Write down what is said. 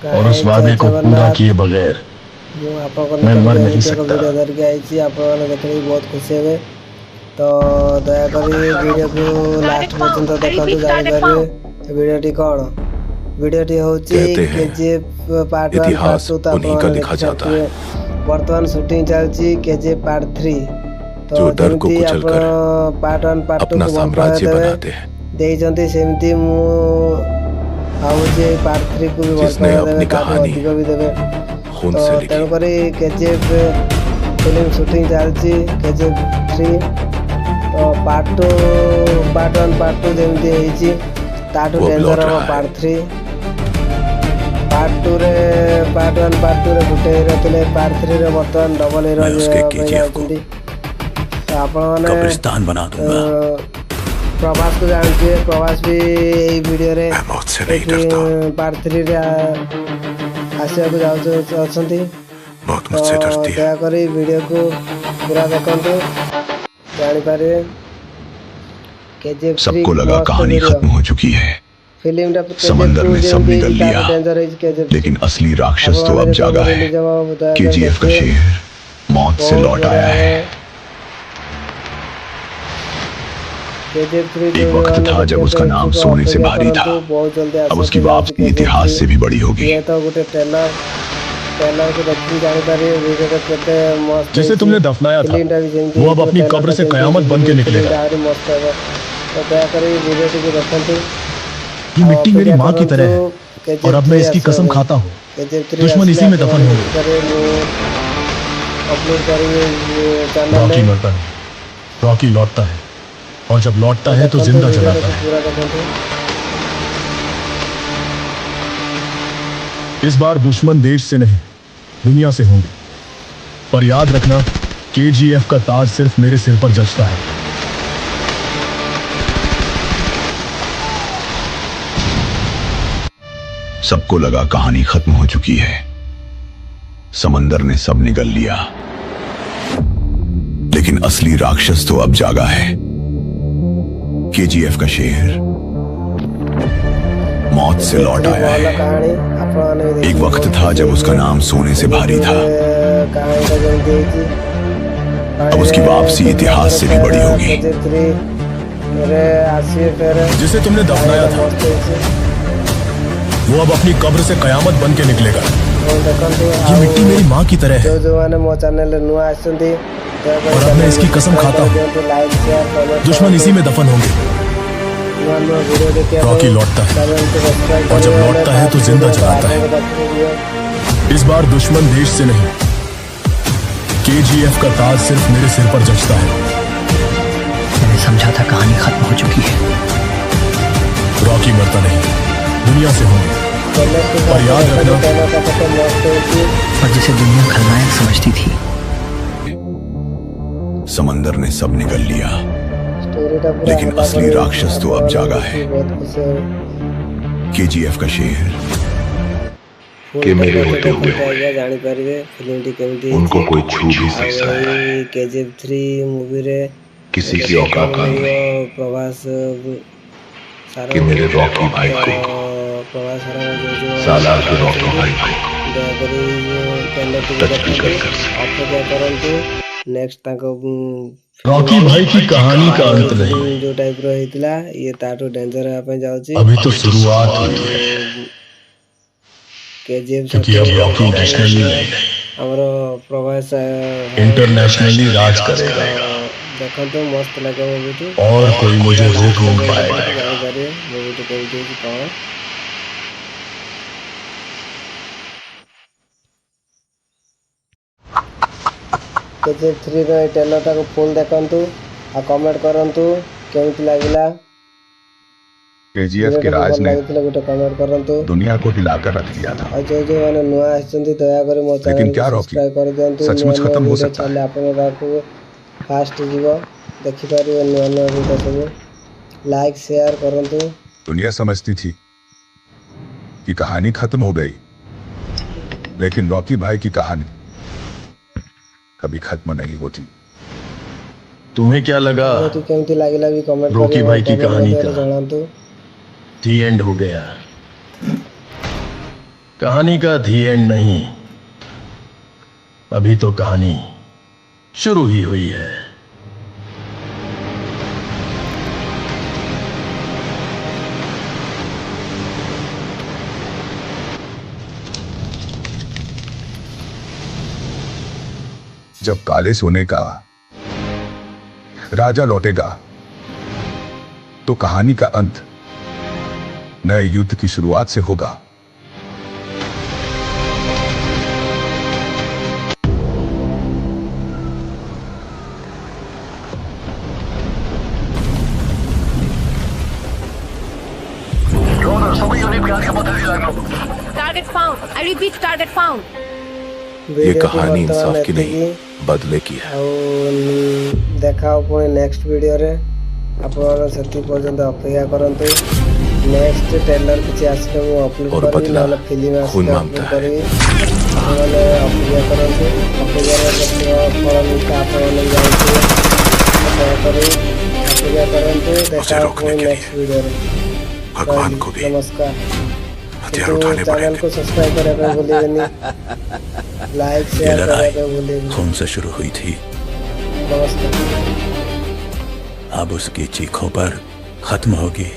और उस वादे को पूरा किए बगैर मैं मर नहीं सकता। धरिकी आई आप देखने बहुत खुशी हे। तो दयाकोरी वीडियो को लास्ट पर्यंत देखो जापर वीडियोटी कौन वीडियोटी हूँ केजीएफ पार्ट 1 पार्ट 2 तो आप बर्तमान शूटिंग चलती केजीएफ पार्ट 3 तो जमी आप पार्ट 1 पार्ट 2 को भल देते सेमती मुझे पार्ट 3 को भी भल अधिक भी देवे। तो तेणुक केजीएफ फिल्म शूटिंग चलती केजीएफ 3 तो पार्ट 1 पार्ट 2 जमी ताठू डेंजर हम पार्ट 3 पार्ट 2 रे पार्ट 1 पार्ट 2 रे गुटे हीरो थे पार्ट 3 रे बर्तमान डबल हीरो तो आप प्रभास को जानते प्रभास भी यही वीडियो रे पार्ट 3 रे आसिया को दयाकोरी वीडियो को पूरा देखते सबको लगा कहानी खत्म हो चुकी है, समंदर में सब निगल लिया, लेकिन असली राक्षस तो अब जागा है। केजीएफ का शेर मौत से लौट आया है। एक वक्त था जब उसका नाम सोने से भारी था, अब उसकी वापसी इतिहास से भी बड़ी होगी। जिसे तुमने दफनाया था वो अब अपनी कब्र से कयामत बन के निकलेगा। ये मिट्टी मेरी माँ की तरह है और अब मैं इसकी कसम खाता हूँ, दुश्मन इसी में दफन होंगे। रॉकी मरता नहीं, रॉकी लौटता है और जब लौटता है तो जिंदा जलाता है। इस बार दुश्मन देश से नहीं दुनिया से होंगे, पर याद रखना केजीएफ का ताज सिर्फ मेरे सिर पर जचता है। सबको लगा कहानी खत्म हो चुकी है, समंदर ने सब निगल लिया, लेकिन असली राक्षस तो अब जागा है। केजीएफ का शेर मौत से लौट आया है। एक वक्त था जब उसका नाम सोने से भारी था, अब उसकी वापसी इतिहास से भी बड़ी होगी। जिसे तुमने दफनाया था वो अब अपनी कब्र से कयामत बन के निकलेगा। ये मिट्टी मेरी माँ की तरह है और अब मैं इसकी कसम खाता हूँ, दुश्मन इसी में दफन होंगे। रॉकी लौटता है और जब लौटता है तो जिंदा जलाता है। इस बार दुश्मन देश से नहीं, केजीएफ का ताज सिर्फ मेरे सिर पर जचता है। मैंने समझा था कहानी खत्म हो चुकी है। रॉकी मरता नहीं, दुनिया से होंगे, पर याद रखना और जिसे दुनिया खलनायक समझती थी, समंदर ने सब निगल लिया, लेकिन असली राक्षस तो अब जागा है। केजीएफ का शेर के मेरे होते हुए उनको कोई छू भी नहीं सका। केजीएफ 3 मूवी रे किसी की औकात नहीं प्रभास कि मेरे रॉकी भाई को, सालार के रॉकी भाई को टच भी कर नेक्स्ट रॉकी भाई की कहानी का अंत नहीं, जो टाइप रही ये ताठू डेंजर जाऊँगी। अभी तो शुरुआत हुई है, केजीएफ क्योंकि अब रॉकी नेशनली नहीं हमारा प्रभास इंटरनेशनली राज करेगा देखो तो मस्त लगे मूवी और कोई मुझे रोक नहीं पाएगा। मूवी कौन केजीएफ 3 रो ट्रेलर को फुल देखंतु आ कमेंट करंतु केमिति लागिला। केजीएफ के राज ने कमेंट करंतु दुनिया को हिलाकर रख दिया था, और जो माने नुआ आछंती दया करे मो चैनल लेकिन क्या रॉकी सब्सक्राइब कर दियंतु। सचमुच खत्म हो सकता है। आपन राखो फास्ट जीवो देखि पारियो नुआ नुआ वीडियो सब लाइक शेयर करंतु। दुनिया समझती थी कि कहानी खत्म हो गई, लेकिन रॉकी भाई की कहानी कभी खत्म नहीं होती। तुम्हें क्या लगा रॉकी भाई की कहानी का दी एंड हो गया? कहानी का दी एंड नहीं, अभी तो कहानी शुरू ही हुई है। जब काले सोने का राजा लौटेगा तो कहानी का अंत नए युद्ध की शुरुआत से होगा। Target found. I repeat, target found. ये कहानी इंसाफ की नहीं, बदले की है। देखा पुणी नेक्स्ट वीडियो रे आप पर्यंत अपेक्षा करंतु। नेक्स्ट ट्रेलर किसी आसले मु अपलोड और करी बदला ना फिल्म खून आसले मांगता अपलोड है। करी माने अपेक्षा करंतु। अपेक्षा फल मिलता आप माने जानते अपेक्षा करी अपेक्षा करंतु। देखा पुणी नेक्स्ट वीडियो रे। भगवान को भी नमस्कार। हथियार उठाने चैनल पड़ेंगे। को सब्सक्राइब करें भूलिएगा, लाइक ये शेयर लड़ाई करें भूलिएगा। खून से शुरू हुई थी, नमस्कार। अब उसकी चीखों पर खत्म होगी।